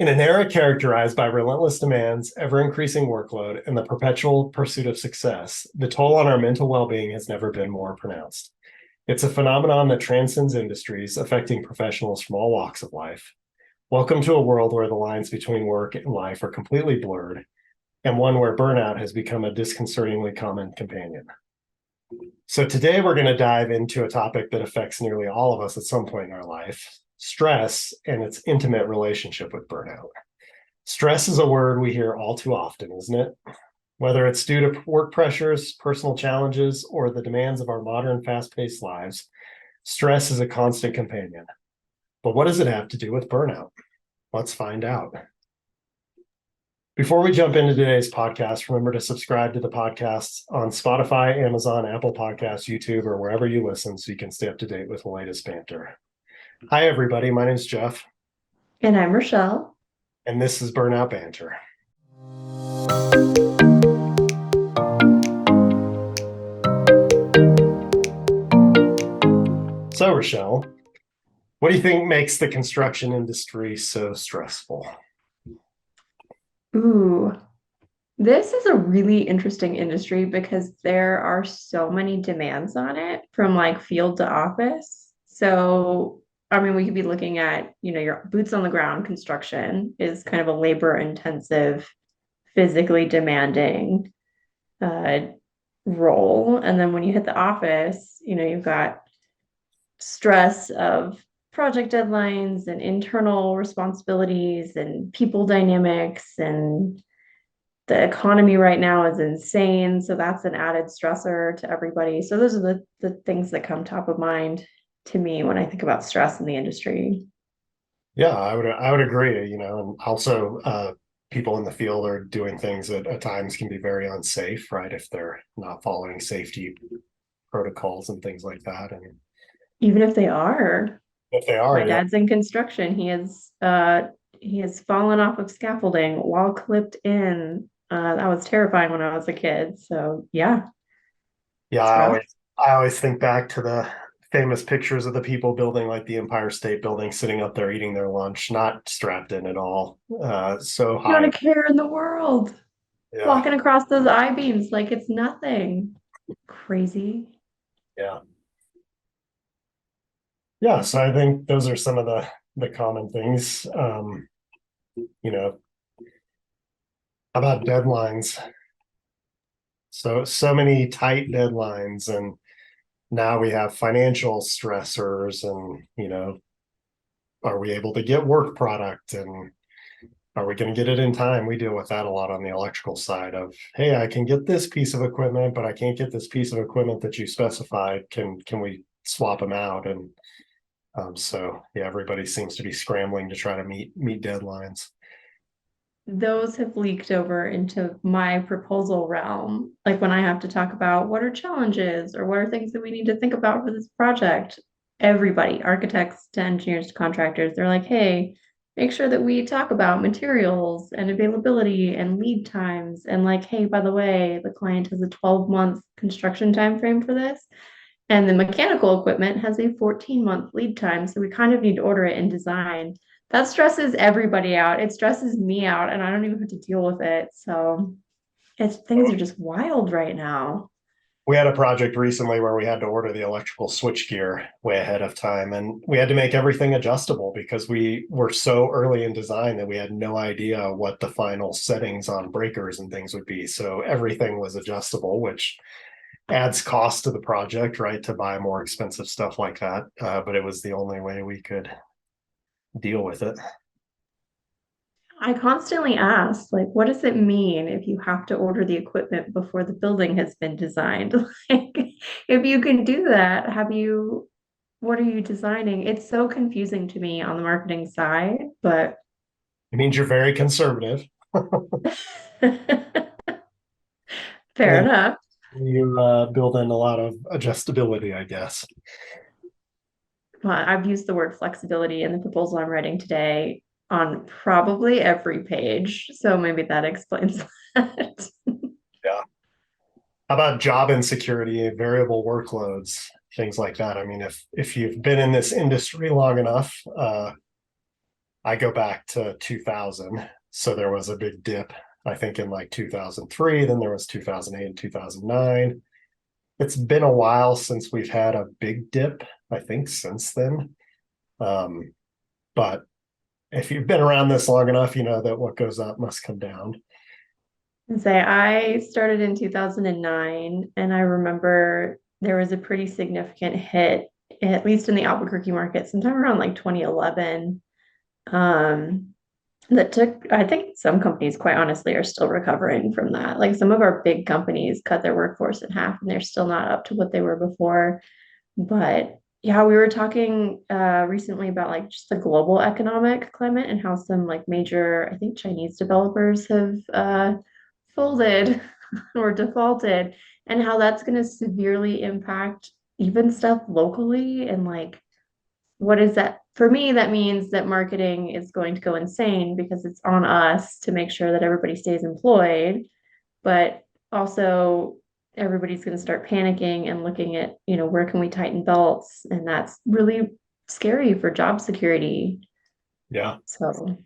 In an era characterized by relentless demands, ever increasing workload, and the perpetual pursuit of success, the toll on our mental well being has never been more pronounced. It's a phenomenon that transcends industries, affecting professionals from all walks of life. Welcome to a world where the lines between work and life are completely blurred, and one where burnout has become a disconcertingly common companion. So, today we're going to dive into a topic that affects nearly all of us at some point in our life: stress and its intimate relationship with burnout. Stress is a word we hear all too often, isn't it? Whether it's due to work pressures, personal challenges, or the demands of our modern fast paced lives, stress is a constant companion. But what does it have to do with burnout? Let's find out. Before we jump into today's podcast, remember to subscribe to the podcasts on Spotify, Amazon, Apple Podcasts, YouTube, or wherever you listen so you can stay up to date with the latest banter. Hi, everybody. My name's Jeff. And I'm Rochelle. And this is Burnout Banter. So, Rochelle, what do you think makes the construction industry so stressful? Ooh, this is a really interesting industry because there are so many demands on it from like field to office. So, I mean, we could be looking at, your boots on the ground construction is kind of a labor intensive, physically demanding uh, role. And then when you hit the office, you've got stress of project deadlines and internal responsibilities and people dynamics, and the economy right now is insane, so that's an added stressor to everybody. So those are the things that come top of mind to me when I think about stress in the industry. Yeah, I would agree, and also people in the field are doing things that at times can be very unsafe, right? If they're not following safety protocols and things like that. And Even if they are, if they are, my yeah, dad's in construction. He has fallen off of scaffolding while clipped in. That was terrifying when I was a kid. So yeah, yeah, it's rough. I always think back to the famous pictures of the people building like the Empire State Building, sitting up there eating their lunch, not strapped in at all, so Not high. a care in the world. Yeah, Walking across those I-beams like it's nothing. Crazy. yeah, yeah. So I think those are some of the common things. You know, how about deadlines? So many tight deadlines, and now we have financial stressors, and are we able to get work product, and are we going to get it in time? We deal with that a lot on the electrical side of, hey, I can get this piece of equipment, but I can't get this piece of equipment that you specified. Can we swap them out? And so yeah, everybody seems to be scrambling to try to meet deadlines. Those have leaked over into my proposal realm. Like when I have to talk about what are challenges or what are things that we need to think about for this project, everybody, architects to engineers to contractors, they're like, hey, make sure that we talk about materials and availability and lead times. And like, hey, by the way, the client has a 12-month construction time frame for this. And the mechanical equipment has a 14-month lead time. So we kind of need to order it in design. That stresses everybody out. It stresses me out, and I don't even have to deal with it. So things are just wild right now. We had a project recently where we had to order the electrical switchgear way ahead of time, and we had to make everything adjustable because we were so early in design that we had no idea what the final settings on breakers and things would be. So everything was adjustable, which adds cost to the project, right? To buy more expensive stuff like that. But it was the only way we could deal with it. I constantly ask, like, what does it mean if you have to order the equipment before the building has been designed? Like, if you can do that, what are you designing? It's so confusing to me on the marketing side, but It means you're very conservative. fair And enough. you build in a lot of adjustability, I guess. Well, I've used the word flexibility in the proposal I'm writing today on probably every page. So maybe that explains that. Yeah. How about job insecurity, variable workloads, things like that? I mean, if you've been in this industry long enough, I go back to 2000. So there was a big dip, I think, in like 2003. Then there was 2008 and 2009. It's been a while since we've had a big dip, I think, since then. Um, but if you've been around this long enough, you know that what goes up must come down. And say I started in 2009, and I remember there was a pretty significant hit, at least in the Albuquerque market, sometime around like 2011. Um, that took, I think some companies, quite honestly, are still recovering from that. Like some of our big companies cut their workforce in half, and they're still not up to what they were before. But yeah, we were talking recently about like just the global economic climate and how some like major, I think Chinese developers have folded or defaulted, and how that's going to severely impact even stuff locally. And like, what is that? For me, that means that marketing is going to go insane because it's on us to make sure that everybody stays employed, but also everybody's going to start panicking and looking at, where can we tighten belts? And that's really scary for job security. Yeah. So,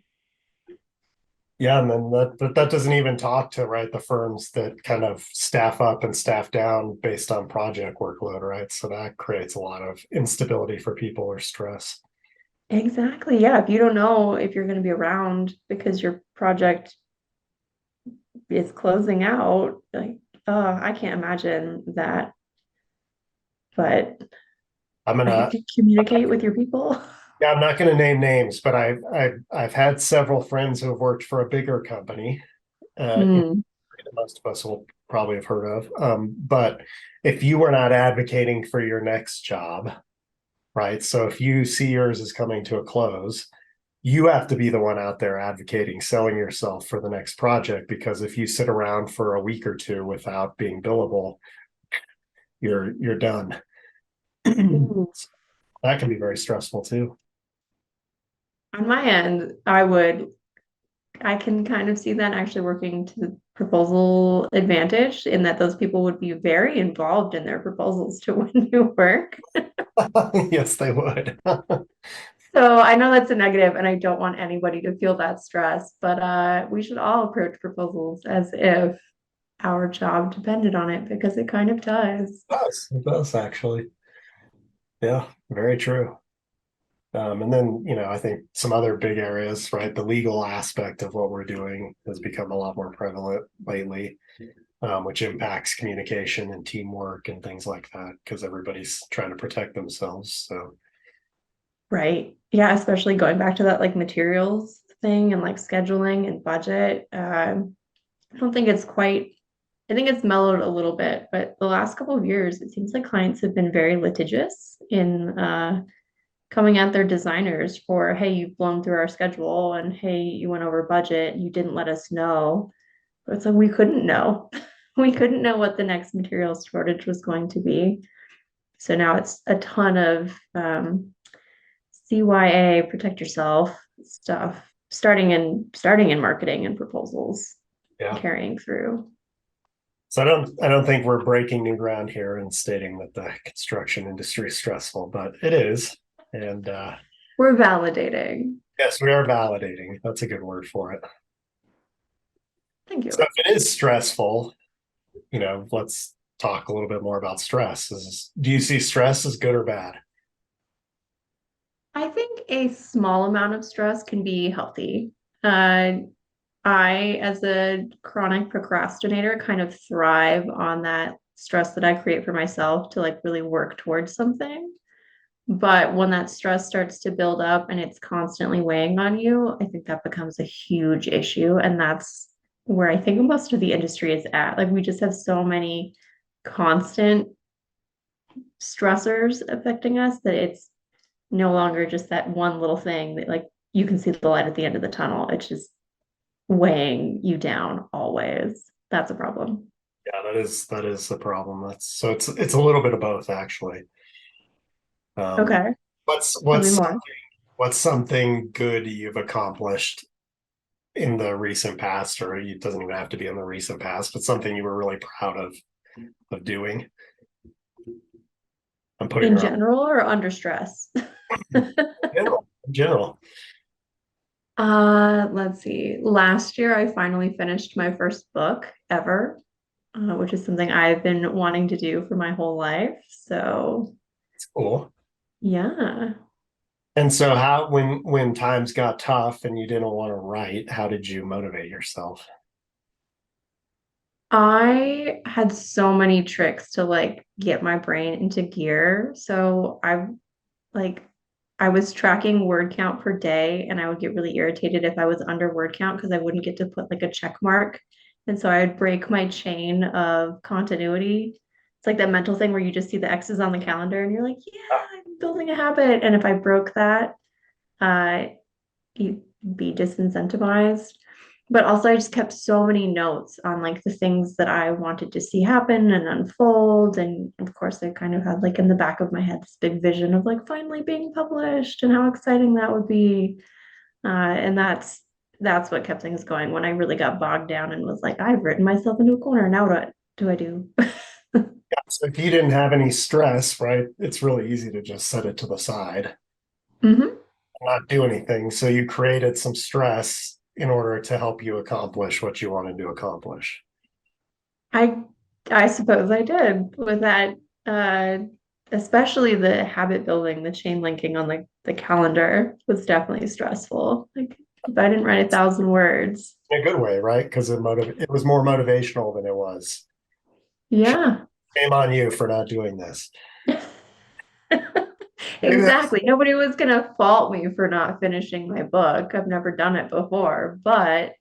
Yeah, and then that doesn't even talk to, right, the firms that kind of staff up and staff down based on project workload, right? So that creates a lot of instability for people or stress. exactly. Yeah. If you don't know if you're going to be around because your project is closing out, like, I can't imagine that. But I'm I gonna think communicate with your people. Yeah, I'm not gonna name names, but I've had several friends who have worked for a bigger company. Mm. Most of us will probably have heard of. But if you were not advocating for your next job, right? So if you see yours is coming to a close, you have to be the one out there advocating, selling yourself for the next project. Because if you sit around for a week or two without being billable, you're done. Mm. That can be very stressful too. On my end, I can kind of see that actually working to the proposal advantage in that those people would be very involved in their proposals to win new work. Yes, they would. So I know that's a negative, and I don't want anybody to feel that stress, but we should all approach proposals as if our job depended on it because it kind of does. It does actually. Yeah, very true. And then, I think some other big areas, right? The legal aspect of what we're doing has become a lot more prevalent lately, which impacts communication and teamwork and things like that because everybody's trying to protect themselves. So, Right. Yeah, especially going back to that like materials thing and like scheduling and budget. I don't think it's quite, I think it's mellowed a little bit, but the last couple of years, it seems like clients have been very litigious in coming at their designers for, hey, you've blown through our schedule and hey, you went over budget, you didn't let us know. But it's like we couldn't know. We couldn't know what the next materials shortage was going to be. So now it's a ton of CYA, protect yourself stuff, starting in marketing and proposals, yeah. carrying through. So I don't think we're breaking new ground here and stating that the construction industry is stressful, but it is. And We're validating. yes, we are validating. That's a good word for it. Thank So you. if it is stressful, let's talk a little bit more about stress. Do you see stress as good or bad? I think a small amount of stress can be healthy. Uh, I, as a chronic procrastinator, kind of thrive on that stress that I create for myself to like really work towards something. But when that stress starts to build up and it's constantly weighing on you, I think that becomes a huge issue. And that's where I think most of the industry is at. Like we just have so many constant stressors affecting us that it's no longer just that one little thing that like you can see the light at the end of the tunnel. It's just weighing you down always. That's a problem. Yeah, that is the problem. It's a little bit of both actually. Um, Okay, what's tell me what's more. what's something good you've accomplished in the recent past, or it doesn't even have to be in the recent past, but something you were really proud of doing? I'm putting In her up general or under stress? in general. In general. Let's see. Last year, I finally finished my first book ever, which is something I've been wanting to do for my whole life. So, It's cool. yeah. And so how when times got tough and you didn't want to write, how did you motivate yourself? I had so many tricks to like get my brain into gear. So like I was tracking word count per day and I would get really irritated if I was under word count because I wouldn't get to put like a check mark. And so I would break my chain of continuity. It's like that mental thing where you just see the X's on the calendar and you're like, yeah, I'm building a habit. And if I broke that, uh, you'd be disincentivized. But also, I just kept so many notes on like the things that I wanted to see happen and unfold. And of course, I kind of had like in the back of my head this big vision of like finally being published and how exciting that would be. And that's what kept things going when I really got bogged down and was like, I've written myself into a corner. Now what do I do? So if you didn't have any stress, right, it's really easy to just set it to the side, hmm not do anything. So you created some stress in order to help you accomplish what you wanted to accomplish. I I suppose I did with that, uh, especially the habit building, the chain linking on the calendar was definitely stressful. Like if I didn't write 1,000 words, In a good way, right? Because it was more motivational than it was. yeah, Shame on you for not doing this. Maybe that's exactly. Nobody was gonna fault me for not finishing my book. I've never done it before, but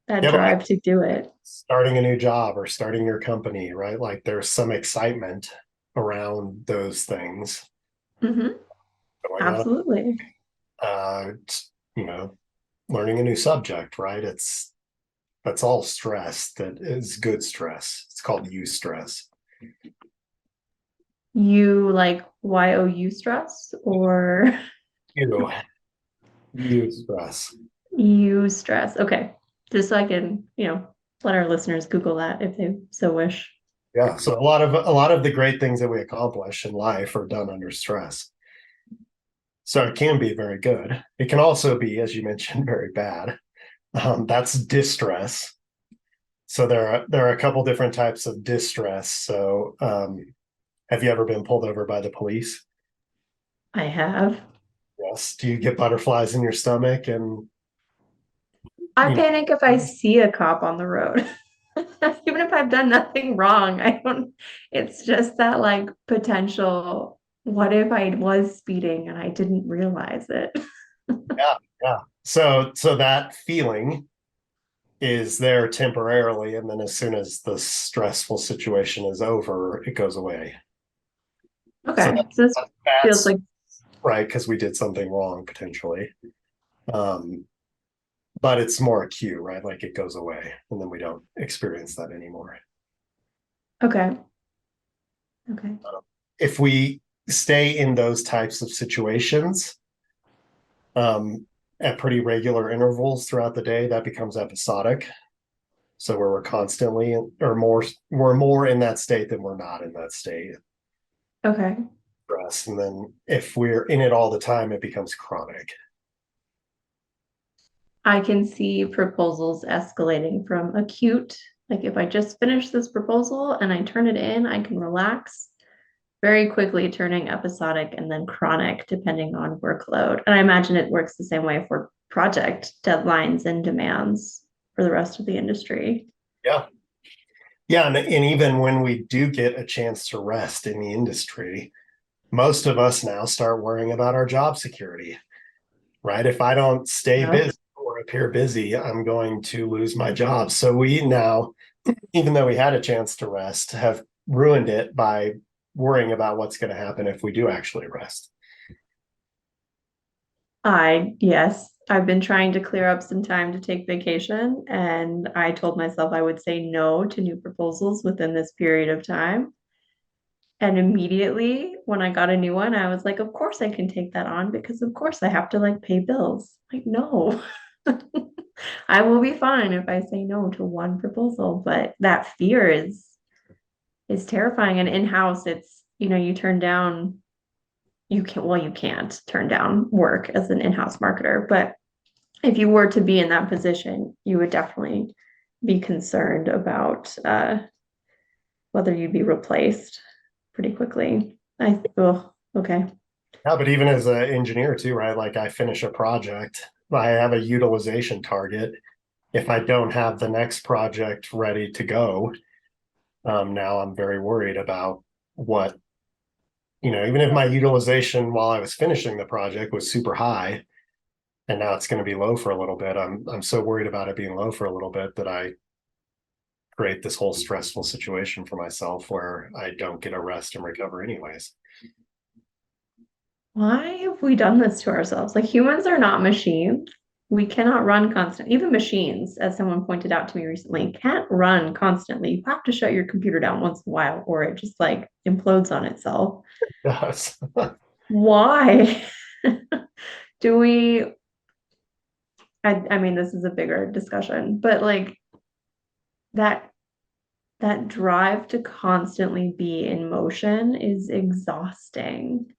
that yeah, but like drive to do it. starting a new job or starting your company, right? Like there's some excitement around those things hmm going on. Absolutely. It's, learning a new subject, right? That's all stress that is good stress. It's called eustress. You like YOU stress or You eustress. you stress? Okay. Just so I can, let our listeners Google that if they so wish. Yeah. So a lot of the great things that we accomplish in life are done under stress. So it can be very good. It can also be, as you mentioned, very bad. That's distress. So there are a couple different types of distress. So have you ever been pulled over by the police? I have. Yes. Do you get butterflies in your stomach and I you know panic if I see a cop on the road. Even if I've done nothing wrong, I don't, it's just that like potential, what if I was speeding and I didn't realize it? yeah, yeah. So that feeling is there temporarily, and then as soon as the stressful situation is over, it goes away. So Okay. So this feels that's like, right because we did something wrong potentially. Um, but it's more acute, right? Like it goes away, and then we don't experience that anymore. okay. Okay. If we stay in those types of situations um, at pretty regular intervals throughout the day, that becomes episodic. So where we're constantly or more, we're more in that state than we're not in that state Okay. for us. And then if we're in it all the time, it becomes chronic. I can see proposals escalating from acute, like if I just finish this proposal and I turn it in, I can relax, very quickly turning episodic and then chronic depending on workload. And I imagine it works the same way for project deadlines and demands for the rest of the industry. Yeah. Yeah. And even when we do get a chance to rest in the industry, most of us now start worrying about our job security, right? If I don't stay Yep. busy or appear busy, I'm going to lose my job. So we now, even though we had a chance to rest, have ruined it by worrying about what's going to happen if we do actually rest. Yes, I've been trying to clear up some time to take vacation, and I told myself I would say no to new proposals within this period of time. And immediately when I got a new one, I was like, of course I can take that on because of course I have to like pay bills. Like, no, I will be fine if I say no to one proposal. But that fear is terrifying. And in-house, it's, you turn down you can't turn down work as an in-house marketer, but if you were to be in that position, you would definitely be concerned about whether you'd be replaced pretty quickly. Okay. Yeah, but even as an engineer too, right? Like I finish a project, I have a utilization target. If I don't have the next project ready to go, now I'm very worried about what, even if my utilization while I was finishing the project was super high, and now it's going to be low for a little bit. I'm so worried about it being low for a little bit that I create this whole stressful situation for myself where I don't get a rest and recover anyways. Why have we done this to ourselves? Like humans are not machines. We cannot run constant. Even machines, as someone pointed out to me recently, can't run constantly. You have to shut your computer down once in a while, or it just like implodes on itself. Yes. Why do we? I mean, this is a bigger discussion, but like that that drive to constantly be in motion is exhausting.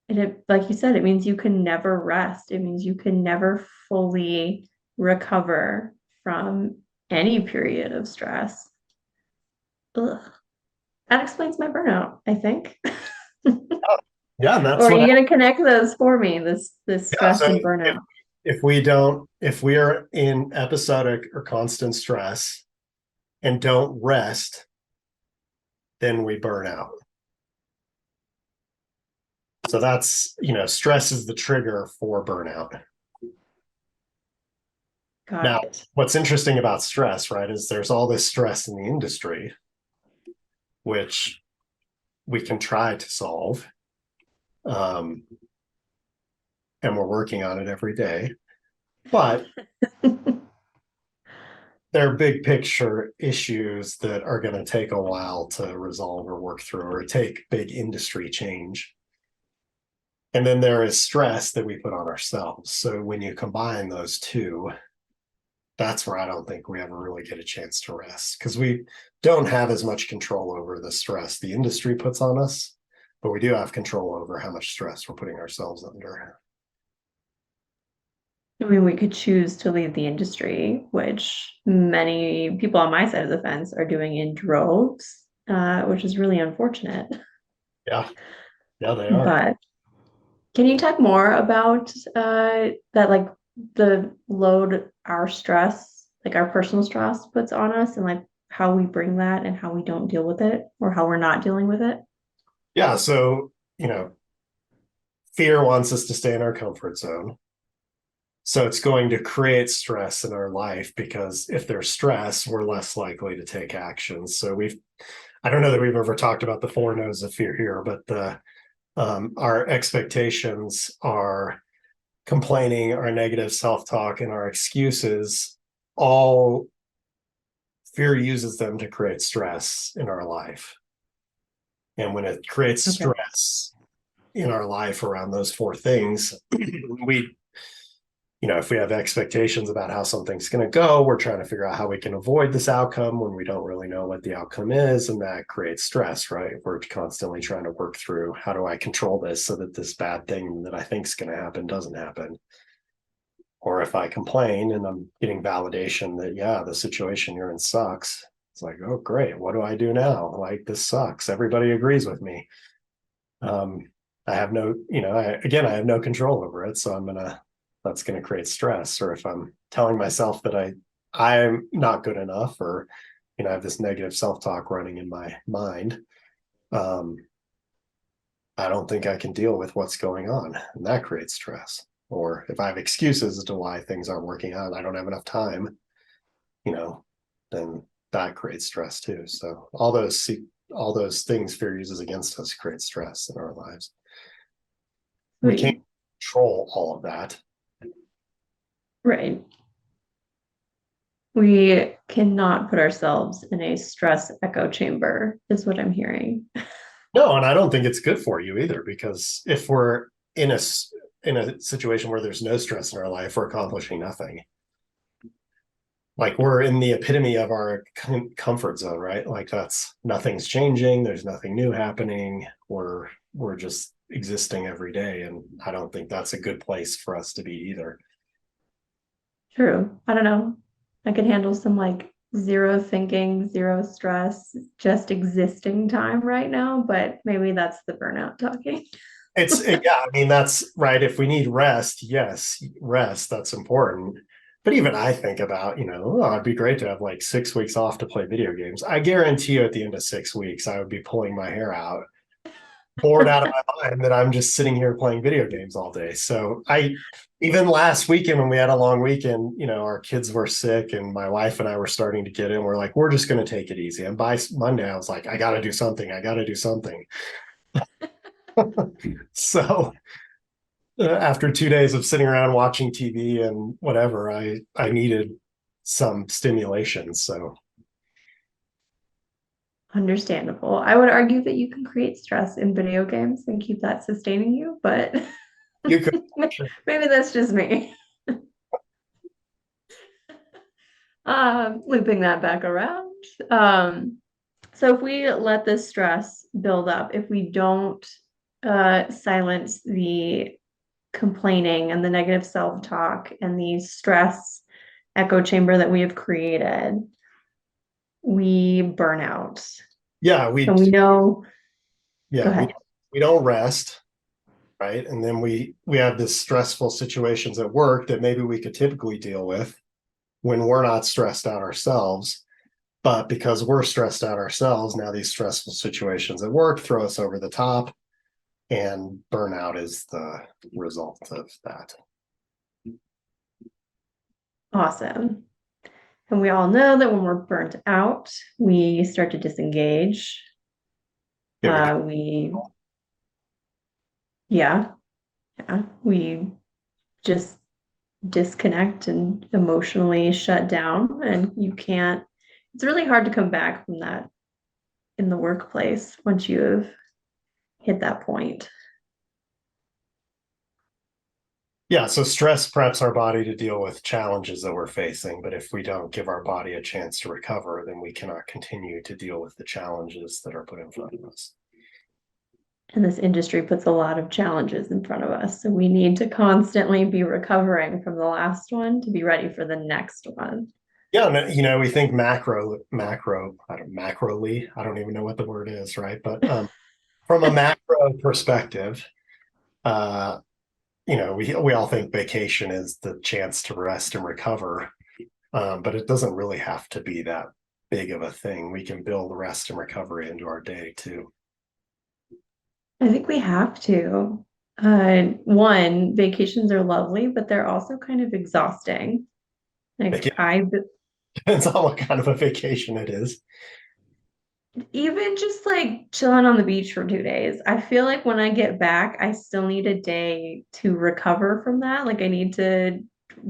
And it, like you said, it means you can never rest. It means you can never fully recover from any period of stress. Ugh. That explains my burnout, I think. Yeah, and Or that's are what you going to connect those for me? This yeah, stress so and if burnout. if we are in episodic or constant stress and don't rest, then we burn out. So that's, stress is the trigger for burnout. Got Now, it. what's interesting about stress, right, is there's all this stress in the industry, which we can try to solve. Um, and we're working on it every day. But they're big picture issues that are going to take a while to resolve or work through or take big industry change. And then there is stress that we put on ourselves. So when you combine those two, that's where I don't think we ever really get a chance to rest because we don't have as much control over the stress the industry puts on us, but we do have control over how much stress we're putting ourselves under. I mean, we could choose to leave the industry, which many people on my side of the fence are doing in droves, which is really unfortunate. Yeah, yeah, they are. But can you talk more about that, like the load our stress, like our personal stress puts on us, and like how we bring that and how we don't deal with it or how we're not dealing with it? Yeah, so, fear wants us to stay in our comfort zone. So it's going to create stress in our life because if there's stress, we're less likely to take action. So I don't know that we've ever talked about the four no's of fear here, but our expectations, our complaining, our negative self-talk, and our excuses, all fear uses them to create stress in our life. And when it creates Okay. stress in our life around those four things, we if we have expectations about how something's going to go, we're trying to figure out how we can avoid this outcome when we don't really know what the outcome is. And that creates stress, right? We're constantly trying to work through how do I control this so that this bad thing that I think is going to happen doesn't happen. Or if I complain and I'm getting validation that, yeah, the situation you're in sucks, it's like, oh, great. What do I do now? Like, this sucks. Everybody agrees with me. I have no, I have no control over it. So that's going to create stress. Or if I'm telling myself that I'm not good enough, or, I have this negative self-talk running in my mind, um, I don't think I can deal with what's going on. And that creates stress. Or if I have excuses as to why things aren't working out, I don't have enough time, you know, then that creates stress too. So all those things fear uses against us create stress in our lives. We can't Sweet. control all of that. Right. We cannot put ourselves in a stress echo chamber, is what I'm hearing. No, and I don't think it's good for you either, because if we're in a situation where there's no stress in our life, we're accomplishing nothing. Like we're in the epitome of our comfort zone, right? Like that's nothing's changing, there's nothing new happening. We're just existing every day. And I don't think that's a good place for us to be either. True. I don't know. I could handle some like zero thinking, zero stress, just existing time right now, but maybe that's the burnout talking. Yeah, I mean, that's right. If we need rest, yes, rest, that's important. But even I think about, oh, it'd be great to have like 6 weeks off to play video games. I guarantee you at the end of 6 weeks, I would be pulling my hair out, bored out of my mind that I'm just sitting here playing video games all day. So even last weekend when we had a long weekend, our kids were sick and my wife and I were starting to get in. We're like, we're just going to take it easy. And by Monday, I was like, I got to do something. I got to do something. So after 2 days of sitting around watching TV and whatever, I needed some stimulation. So Understandable. I would argue that you can create stress in video games and keep that sustaining you, but you could. maybe that's just me. Looping that back around. So if we let this stress build up, if we don't silence the complaining and the negative self-talk and the stress echo chamber that we have created, we burn out. Yeah, And we know, go yeah, ahead. we don't rest, right? And then we have this stressful situations at work that maybe we could typically deal with when we're not stressed out ourselves. But because we're stressed out ourselves, now these stressful situations at work throw us over the top, and burnout is the result of that. Awesome. And we all know that when we're burnt out, we start to disengage. Yeah, We, yeah, yeah, we just disconnect and emotionally shut down. And you can't, it's really hard to come back from that in the workplace once you've hit that point. yeah, so stress preps our body to deal with challenges that we're facing. But if we don't give our body a chance to recover, then we cannot continue to deal with the challenges that are put in front of us. And this industry puts a lot of challenges in front of us. So we need to constantly be recovering from the last one to be ready for the next one. Yeah, we think macroly. I don't even know what the word is, right? But from a macro perspective, uh, we all think vacation is the chance to rest and recover, but it doesn't really have to be that big of a thing. We can build rest and recovery into our day too. I think we have to. One, vacations are lovely, but they're also kind of exhausting. Like It I depends on what kind of a vacation it is. even just like chilling on the beach for 2 days, I feel like when I get back, I still need a day to recover from that. Like I need to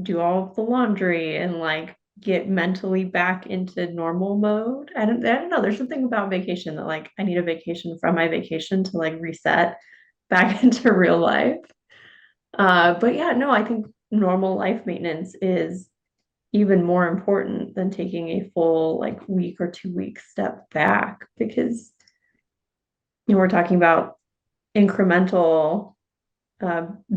do all of the laundry and like get mentally back into normal mode. I don't know. There's something about vacation that like I need a vacation from my vacation to like reset back into real life. But yeah, no, I think normal life maintenance is even more important than taking a full like week or 2 week step back because we're talking about incremental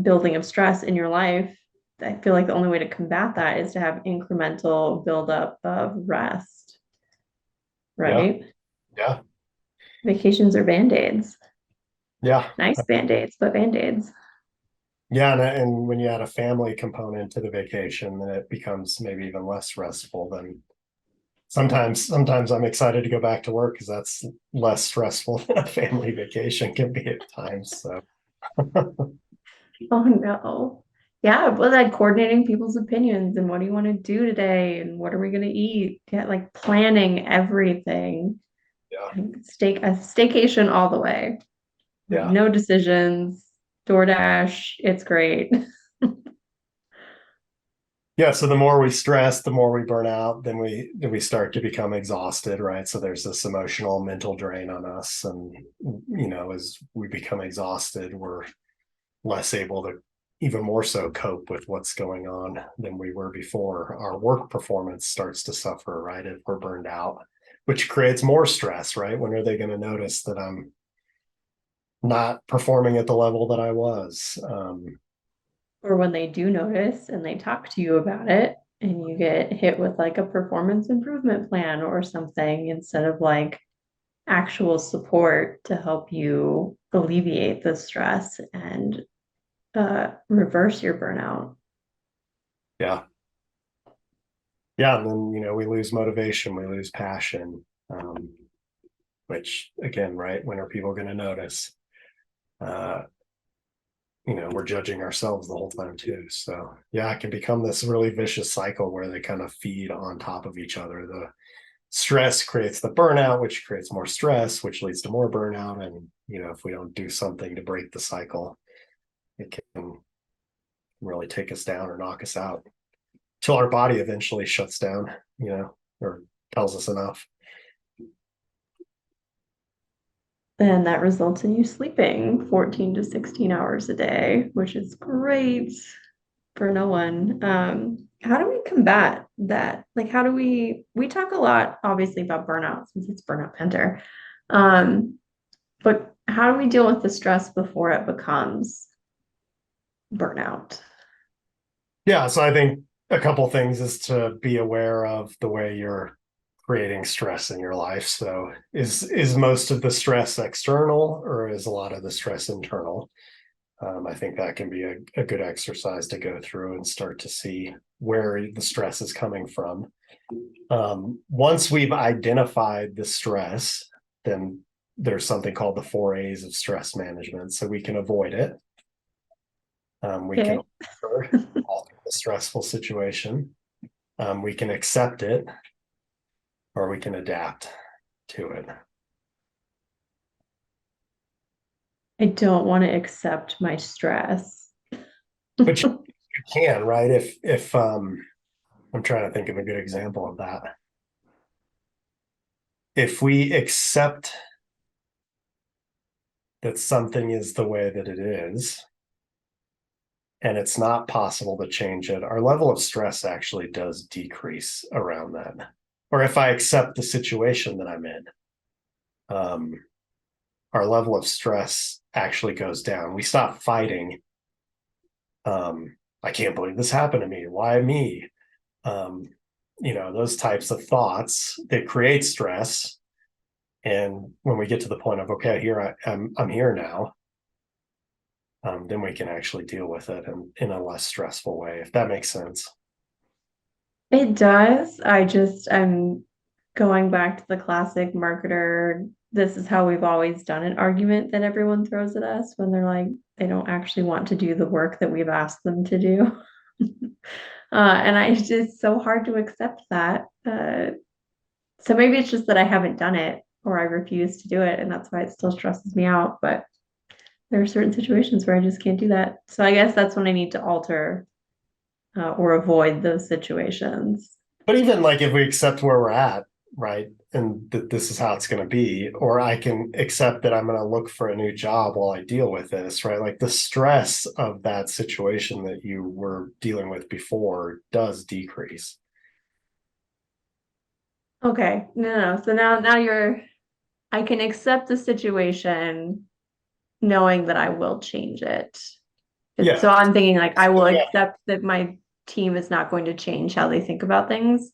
building of stress in your life. I feel like the only way to combat that is to have incremental buildup of rest, Yeah, right? yeah, Vacations are band-aids, yeah, nice band-aids, but band-aids. yeah. And when you add a family component to the vacation, then it becomes maybe even less restful than sometimes I'm excited to go back to work because that's less stressful than a family vacation can be at times. So Oh no. Yeah, well, like coordinating people's opinions and what do you want to do today and what are we going to eat? Get like planning everything. yeah, A staycation all the way. yeah. No decisions. DoorDash, it's great. Yeah, so the more we stress, the more we burn out, then we start to become exhausted, right? So there's this emotional mental drain on us. And as we become exhausted, we're less able to even more so cope with what's going on than we were before. Our work performance starts to suffer, right? If we're burned out, which creates more stress, right? When are they going to notice that I'm not performing at the level that I was. Or when they do notice and they talk to you about it and you get hit with like a performance improvement plan or something instead of like actual support to help you alleviate the stress and reverse your burnout. Yeah. Yeah. And then, we lose motivation, we lose passion, which again, right, when are people going to notice? Uh, we're judging ourselves the whole time too. So yeah, it can become this really vicious cycle where they kind of feed on top of each other. The stress creates the burnout, which creates more stress, which leads to more burnout. And, if we don't do something to break the cycle, it can really take us down or knock us out till our body eventually shuts down, or tells us enough. And that results in you sleeping 14 to 16 hours a day, which is great for no one. How do we combat that? Like, how do we talk a lot, obviously, about burnout since it's Burnout Banter. But how do we deal with the stress before it becomes burnout? Yeah. So I think a couple things is to be aware of the way you're creating stress in your life. So is most of the stress external or is a lot of the stress internal? I think that can be a good exercise to go through and start to see where the stress is coming from. Once we've identified the stress, then there's something called the 4 A's of stress management. So we can avoid it. We can Okay. alter the stressful situation. We can accept it, or we can adapt to it. I don't want to accept my stress. But you can, right? If I'm trying to think of a good example of that. If we accept that something is the way that it is, and it's not possible to change it, our level of stress actually does decrease around that. Or if I accept the situation that I'm in, our level of stress actually goes down. We stop fighting. I can't believe this happened to me. Why me? Those types of thoughts that create stress. And when we get to the point of, okay, I'm here now, then we can actually deal with it in a less stressful way, if that makes sense. It does. I'm going back to the classic marketer, this is how we've always done it argument that everyone throws at us when they're like, they don't actually want to do the work that we've asked them to do. And it's just so hard to accept that. So maybe it's just that I haven't done it or I refuse to do it, and that's why it still stresses me out. But there are certain situations where I just can't do that. So I guess that's when I need to alter or avoid those situations. But even like if we accept where we're at, right, and that this is how it's going to be, or I can accept that I'm going to look for a new job while I deal with this, right? Like the stress of that situation that you were dealing with before does decrease. Okay, no. So now I can accept the situation knowing that I will change it. Yeah. So I'm thinking like I will Yeah. accept that my team is not going to change how they think about things,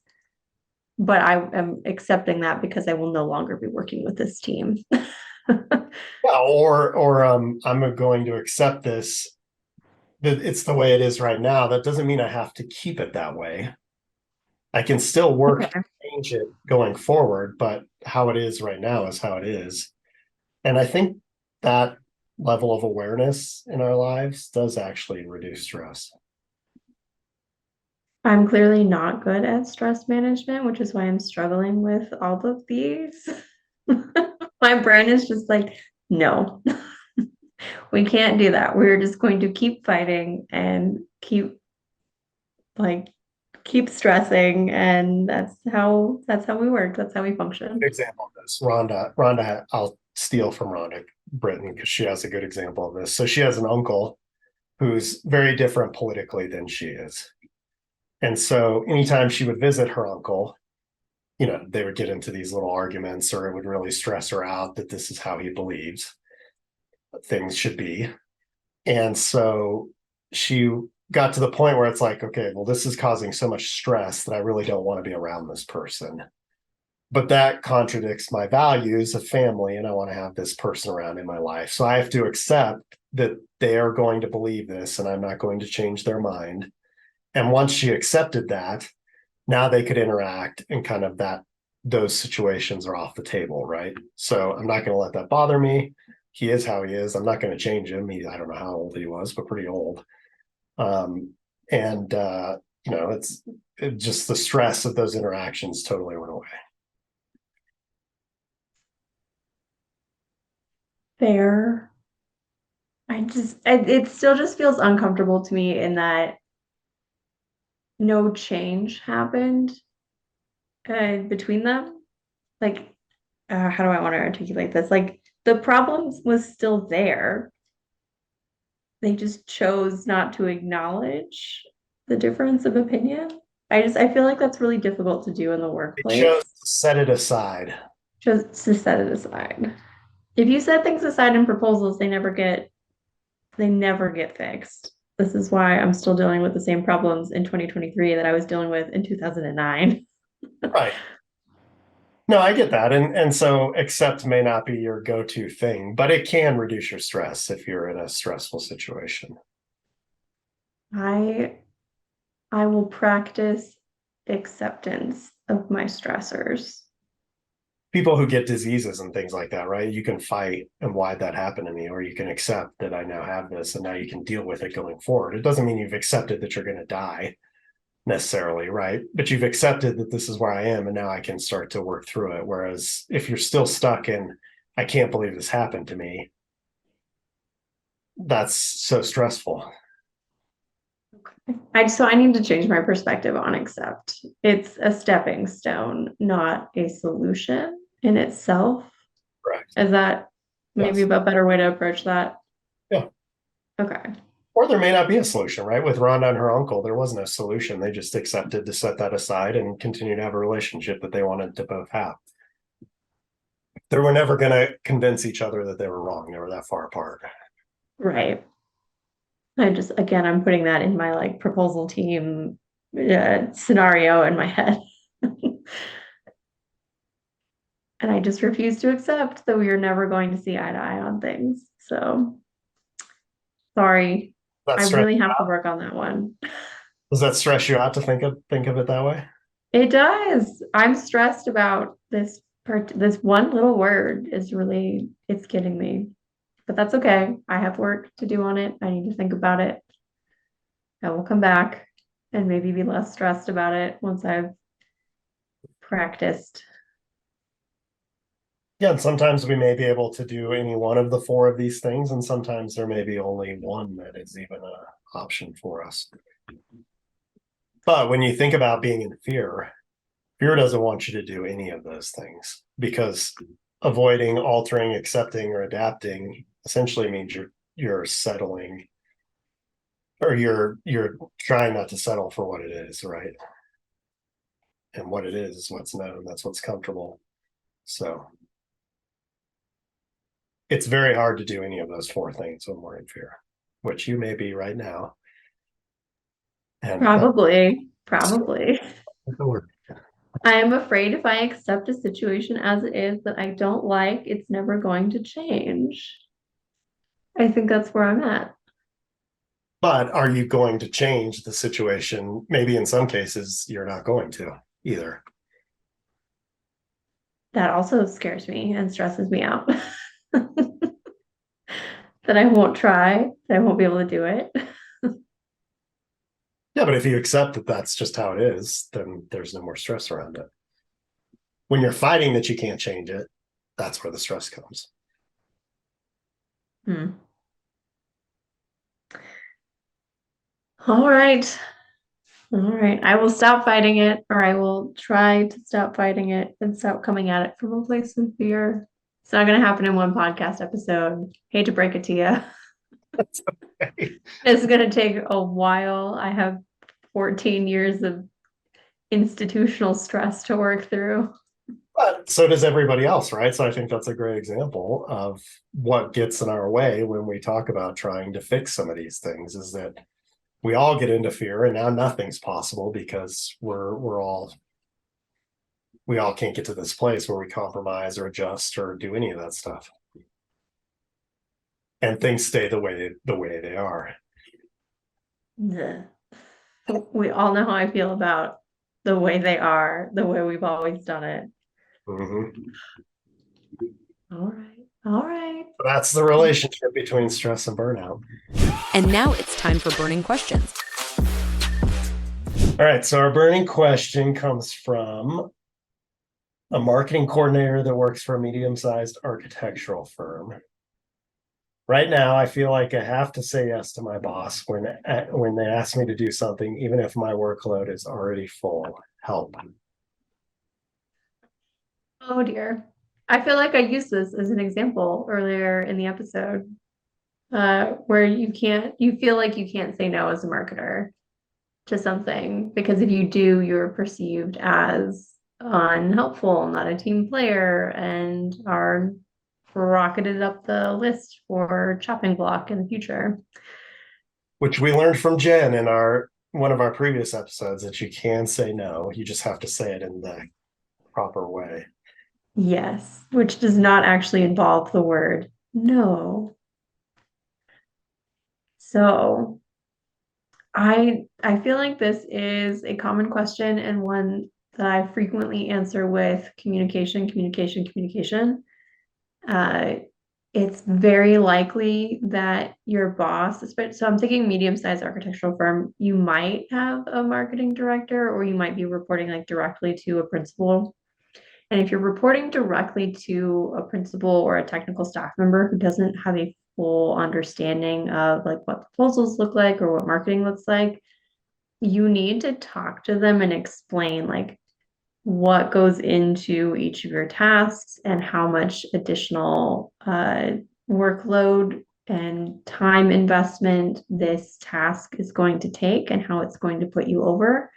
but I am accepting that because I will no longer be working with this team. Yeah, or I'm going to accept this that it's the way it is right now. That doesn't mean I have to keep it that way. I can still work to Okay. change it going forward, but how it is right now is how it is. And I think that level of awareness in our lives does actually reduce stress. I'm clearly not good at stress management, which is why I'm struggling with all of these. My brain is just like, no, we can't do that. We're just going to keep fighting and like keep stressing, and that's how we work. That's how we function. Example of this, Rhonda, I'll steal from Rhonda Britton because she has a good example of this. So she has an uncle who's very different politically than she is. And so anytime she would visit her uncle, they would get into these little arguments or it would really stress her out that this is how he believes. things should be. And so she got to the point where it's like, okay, well, this is causing so much stress that I really don't want to be around this person. But that contradicts my values of family, and I want to have this person around in my life. So I have to accept that they are going to believe this, and I'm not going to change their mind. And once she accepted that, now they could interact, and kind of that those situations are off the table, right? So I'm not going to let that bother me. He is how he is. I'm not going to change him. I don't know how old he was, but pretty old. Um, and it just the stress of those interactions totally went away. Fair. It still just feels uncomfortable to me in that no change happened between them. Like, how do I want to articulate this? Like, the problem was still there. They just chose not to acknowledge the difference of opinion. I feel like that's really difficult to do in the They chose workplace. to set it aside. Just to set it aside. If you set things aside in proposals, they never get fixed. This is why I'm still dealing with the same problems in 2023 that I was dealing with in 2009. Right. No, I get that. And so accept may not be your go-to thing, but it can reduce your stress if you're in a stressful situation. I I will practice acceptance of my stressors. People who get diseases and things like that, right? You can fight and why'd that happen to me, or you can accept that I now have this and now you can deal with it going forward. It doesn't mean you've accepted that you're going to die necessarily, right? But you've accepted that this is where I am and now I can start to work through it. Whereas if you're still stuck in, I can't believe this happened to me, that's so stressful. So I need to change my perspective on accept. It's a stepping stone, not a solution in itself. Correct. Is that maybe Yes. a better way to approach that? Yeah. Okay. Or there may not be a solution, right? With Rhonda and her uncle, there wasn't a solution. They just accepted to set that aside and continue to have a relationship that they wanted to both have. They were never going to convince each other that they were wrong. They were that far apart. Right. Again, I'm putting that in my like proposal team scenario in my head. And I just refuse to accept that we are never going to see eye to eye on things. So sorry. I That stress really have to work on that one. Does that stress you out to think of it that way? It does. I'm stressed about this one little word is really it's getting me. But that's okay. I have work to do on it. I need to think about it. I will come back and maybe be less stressed about it once I've practiced. Yeah, and sometimes we may be able to do any one of the four of these things, and sometimes there may be only one that is even an option for us. But when you think about being in fear, fear doesn't want you to do any of those things because avoiding, altering, accepting, or adapting essentially means you're settling, or you're trying not to settle for what it is, right? And what it is what's known. That's what's comfortable. So it's very hard to do any of those four things when we're in fear, which you may be right now. And Probably, probably. that's the word. I am afraid if I accept a situation as it is that I don't like, it's never going to change. I think that's where I'm at. But are you going to change the situation? Maybe in some cases, you're not going to either. That also scares me and stresses me out. That I won't try, that I won't be able to do it. Yeah, but if you accept that that's just how it is, then there's no more stress around it. When you're fighting that you can't change it, that's where the stress comes. Hmm. All right. All right. I will stop fighting it, or I will try to stop fighting it and stop coming at it from a place of fear. It's not going to happen in one podcast episode. Hate to break it to you. It's going to take a while. I have 14 years of institutional stress to work through. But so does everybody else, right? So I think that's a great example of what gets in our way when we talk about trying to fix some of these things is that we all get into fear and now nothing's possible because we all can't get to this place where we compromise or adjust or do any of that stuff. And things stay the way they are. Ugh. We all know how I feel about the way they are, the way we've always done it. Mhm. All right. All right. That's the relationship between stress and burnout. And now it's time for burning questions. All right. So our burning question comes from a marketing coordinator that works for a medium-sized architectural firm. Right now, I feel like I have to say yes to my boss when they ask me to do something, even if my workload is already full. Help. Oh dear. I feel like I used this as an example earlier in the episode, where you feel like you can't say no as a marketer to something because if you do, you're perceived as unhelpful, not a team player, and are rocketed up the list for chopping block in the future. Which we learned from Jen in our one of our previous episodes that you can say no. You just have to say it in the proper way. Yes, which does not actually involve the word no. So I feel like this is a common question and one that I frequently answer with communication, communication, communication. Uh, it's very likely that your boss, so I'm thinking medium-sized architectural firm, you might have a marketing director or you might be reporting like directly to a principal. And if you're reporting directly to a principal or a technical staff member who doesn't have a full understanding of like what proposals look like or what marketing looks like, you need to talk to them and explain like what goes into each of your tasks and how much additional workload and time investment this task is going to take and how it's going to put you over.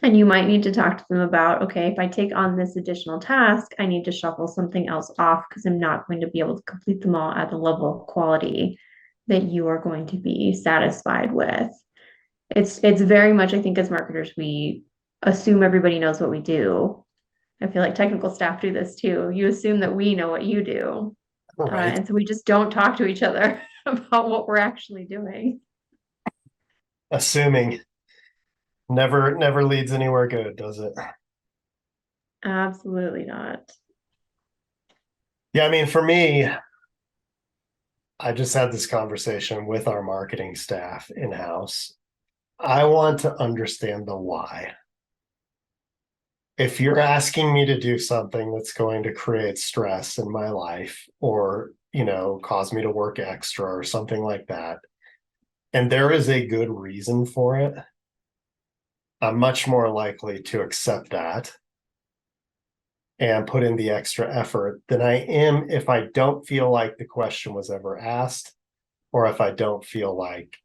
And you might need to talk to them about, okay, if I take on this additional task, I need to shuffle something else off because I'm not going to be able to complete them all at the level of quality that you are going to be satisfied with. It's very much, I think, as marketers, we assume everybody knows what we do. I feel like technical staff do this too. You assume that we know what you do. Right. And so we just don't talk to each other about what we're actually doing. Assuming never leads anywhere good, does it? Absolutely not. Yeah, I mean, for me, I just had this conversation with our marketing staff in-house. I want to understand the why. If you're asking me to do something that's going to create stress in my life or, cause me to work extra or something like that, and there is a good reason for it, I'm much more likely to accept that and put in the extra effort than I am if I don't feel like the question was ever asked or if I don't feel like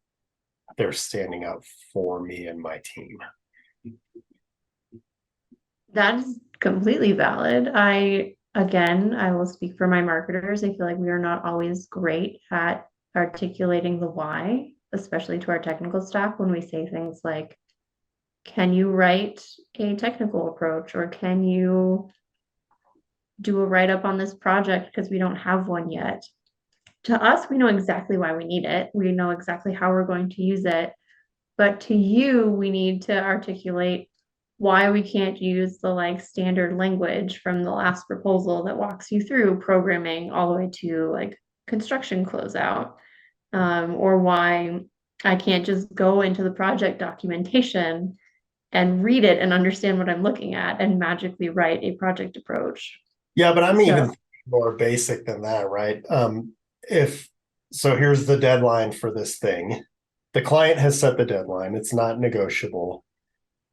they're standing up for me and my team. That is completely valid. I will speak for my marketers. I feel like we are not always great at articulating the why, especially to our technical staff when we say things like, can you write a technical approach or can you do a write up on this project because we don't have one yet? To us, we know exactly why we need it. We know exactly how we're going to use it. But to you, we need to articulate why we can't use the like standard language from the last proposal that walks you through programming all the way to like construction closeout, or why I can't just go into the project documentation and read it and understand what I'm looking at and magically write a project approach. Yeah, but I'm So even more basic than that, right? If so, here's the deadline for this thing. The client has set the deadline, it's not negotiable.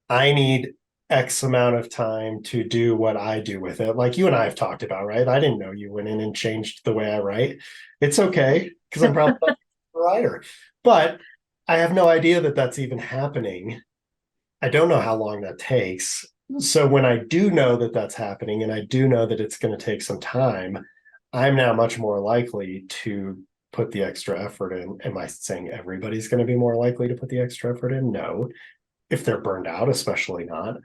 I need X amount of time to do what I do with it. Like you and I have talked about, right? I didn't know you went in and changed the way I write. It's okay because I'm probably not a writer, but I have no idea that that's even happening. I don't know how long that takes. So when I do know that that's happening and I do know that it's going to take some time, I'm now much more likely to put the extra effort in. Am I saying everybody's going to be more likely to put the extra effort in? No. If they're burned out, especially not.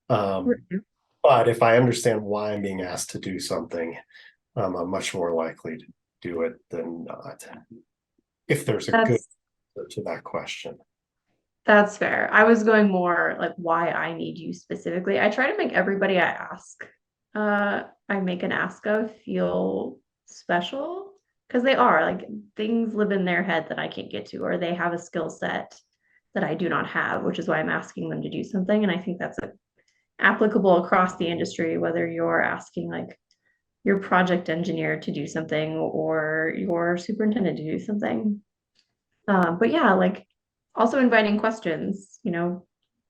But if I understand why I'm being asked to do something, I'm much more likely to do it than not. If there's a good That's answer to that question. That's fair. I was going more like why I need you specifically. I try to make everybody I make an ask of feel special because they are like things live in their head that I can't get to, or they have a skill set that I do not have, which is why I'm asking them to do something. And I think that's applicable across the industry, whether you're asking like your project engineer to do something or your superintendent to do something. But yeah, like also inviting questions,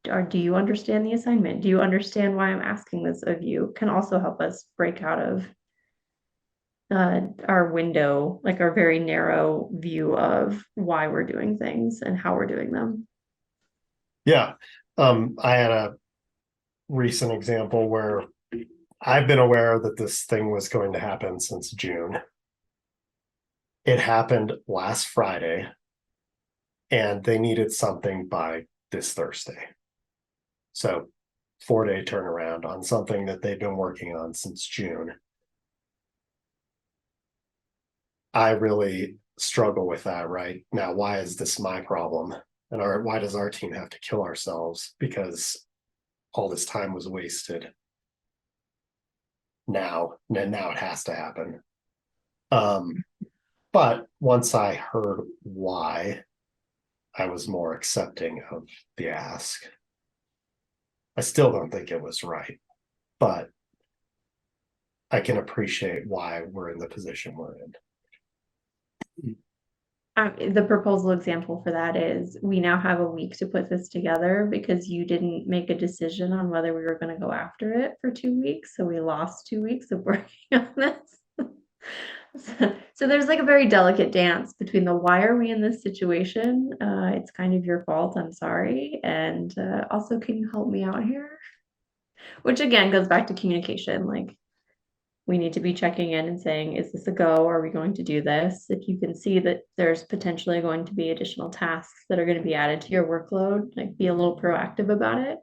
or do you understand the assignment? Do you understand why I'm asking this of you? Can also help us break out of our window, like our very narrow view of why we're doing things and how we're doing them. Yeah. I had a recent example where I've been aware that this thing was going to happen since June. It happened last Friday, and they needed something by this Thursday. So 4-day turnaround on something that they've been working on since June. I really struggle with that right now. Why is this my problem? And why does our team have to kill ourselves because all this time was wasted? Now it has to happen. But once I heard why, I was more accepting of the ask. I still don't think it was right, but I can appreciate why we're in the position we're in. The proposal example for that is we now have a week to put this together because you didn't make a decision on whether we were going to go after it for 2 weeks. So we lost 2 weeks of working on this. So there's like a very delicate dance between the why are we in this situation? It's kind of your fault. I'm sorry. And also, can you help me out here? Which again goes back to communication. Like we need to be checking in and saying, is this a go? Are we going to do this? If you can see that there's potentially going to be additional tasks that are going to be added to your workload, like be a little proactive about it.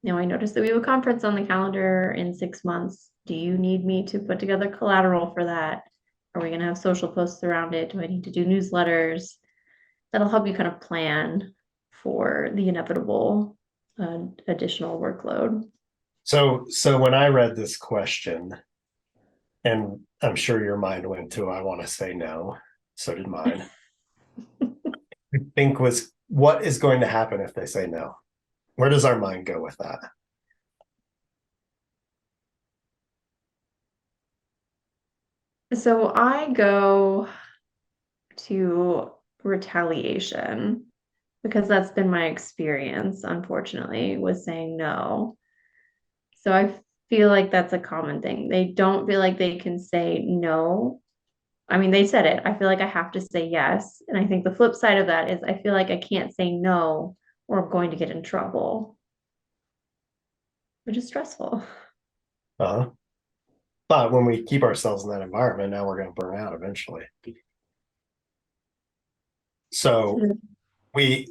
I noticed that we have a conference on the calendar in 6 months. Do you need me to put together collateral for that? Are we going to have social posts around it? Do I need to do newsletters? That'll help you kind of plan for the inevitable additional workload. So when I read this question, and I'm sure your mind went to, I want to say no. So did mine. I think was what is going to happen if they say no? Where does our mind go with that? So I go to retaliation because that's been my experience, unfortunately, with saying no. So I feel like that's a common thing. They don't feel like they can say no. I mean, they said it. I feel like I have to say yes. And I think the flip side of that is I feel like I can't say no or I'm going to get in trouble, which is stressful. Uh-huh. But when we keep ourselves in that environment, now we're going to burn out eventually. So we,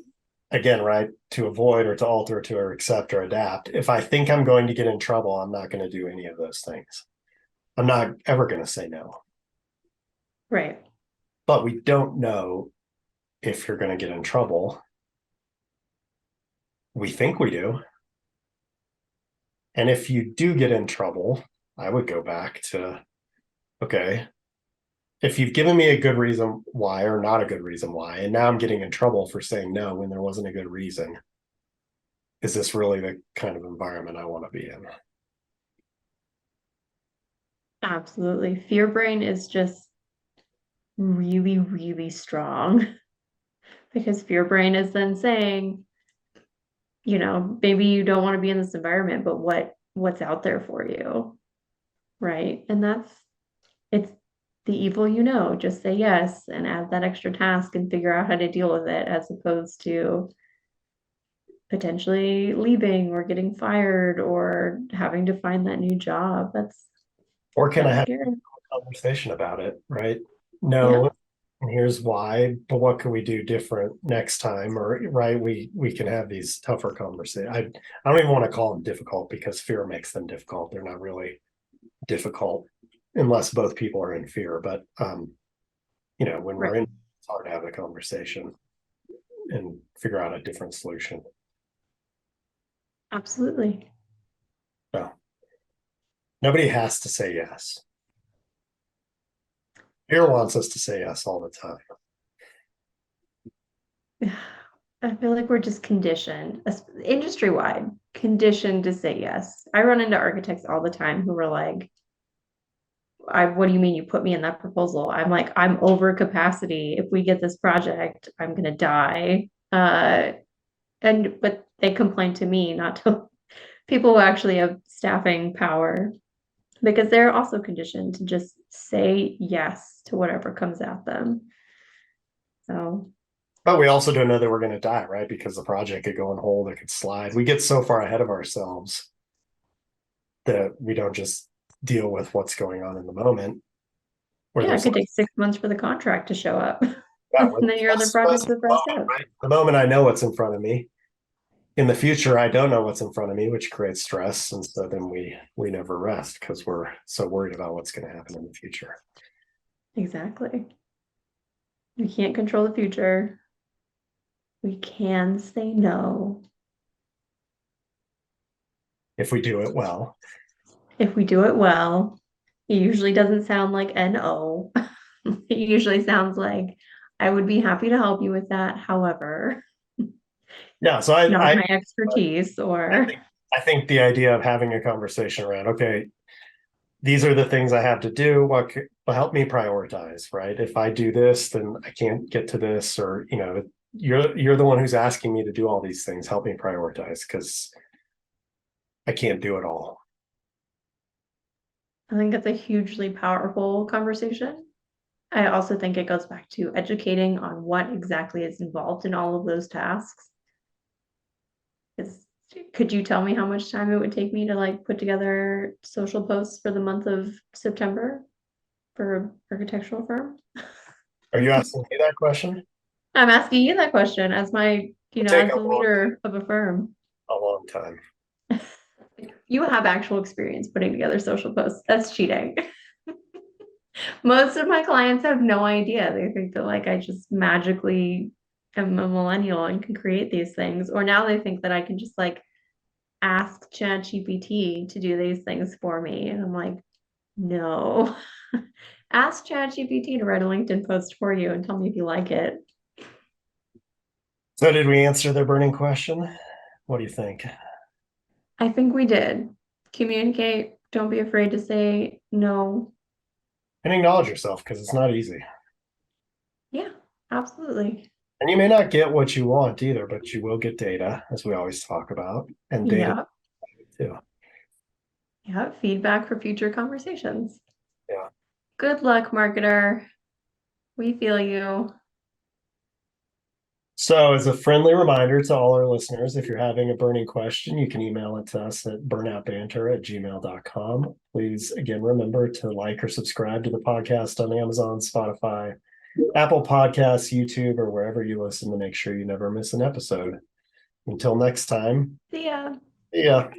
again, right, to avoid or to alter, to accept or adapt. If I think I'm going to get in trouble, I'm not going to do any of those things. I'm not ever going to say no. Right. But we don't know if you're going to get in trouble. We think we do. And if you do get in trouble, I would go back to, okay, if you've given me a good reason why or not a good reason why, and now I'm getting in trouble for saying no when there wasn't a good reason, is this really the kind of environment I want to be in? Absolutely. Fear brain is just really, really strong because fear brain is then saying, maybe you don't want to be in this environment, but what's out there for you? Right. And it's the evil, just say yes and add that extra task and figure out how to deal with it as opposed to potentially leaving or getting fired or having to find that new job. Or can I That's have scary. a conversation about it, right? Yeah, No, and here's why, but what can we do different next time? Or right, we can have these tougher conversations. I don't even want to call them difficult because fear makes them difficult. They're not really difficult unless both people are in fear. But when right. we're in, it's hard to have a conversation and figure out a different solution. Absolutely. So nobody has to say yes. Fear wants us to say yes all the time. I feel like we're just conditioned, industry wide, conditioned to say yes. I run into architects all the time who are like, what do you mean you put me in that proposal? I'm like, I'm over capacity. If we get this project, I'm gonna die. But they complain to me, not to people who actually have staffing power, because they're also conditioned to just say yes to whatever comes at them. So But we also don't know that we're going to die, right? Because the project could go on hold, it could slide. We get so far ahead of ourselves that we don't just deal with what's going on in the moment. Where yeah, it there's could take 6 months for the contract to show up. yeah, And then your other projects are pressed out. right? The moment I know what's in front of me. In the future, I don't know what's in front of me, which creates stress, and so then we never rest because we're so worried about what's going to happen in the future. Exactly. We can't control the future. We can say no. If we do it well, If we do it well, it usually doesn't sound like no. It usually sounds like I would be happy to help you with that. However, yeah. So not my expertise I or think I think the idea of having a conversation around, okay, these are the things I have to do. What will help me prioritize, right? If I do this, then I can't get to this, or you're the one who's asking me to do all these things. Help me prioritize because I can't do it all. I think it's a hugely powerful conversation. I also think it goes back to educating on what exactly is involved in all of those tasks. Could you tell me how much time it would take me to like put together social posts for the month of September for an architectural firm? Are you asking me that question? I'm asking you that question as It'll take as the leader of a firm. a long time. You have actual experience putting together social posts. That's cheating. Most of my clients have no idea. They think that like I just magically am a millennial and can create these things. Or now they think that I can just like ask ChatGPT to do these things for me. And I'm like, no. Ask ChatGPT to write a LinkedIn post for you and tell me if you like it. So, did we answer the burning question? What do you think? I think we did. Communicate. Don't be afraid to say no. And acknowledge yourself because it's not easy. Yeah, absolutely. And you may not get what you want either, but you will get data, as we always talk about, and data Yeah. too. Yeah. Feedback for future conversations. Yeah. Good luck, marketer. We feel you. So, as a friendly reminder to all our listeners, if you're having a burning question, you can email it to us at burnoutbanter@gmail.com. Please, again, remember to like or subscribe to the podcast on Amazon, Spotify, Apple Podcasts, YouTube, or wherever you listen to make sure you never miss an episode. Until next time, See ya. see ya.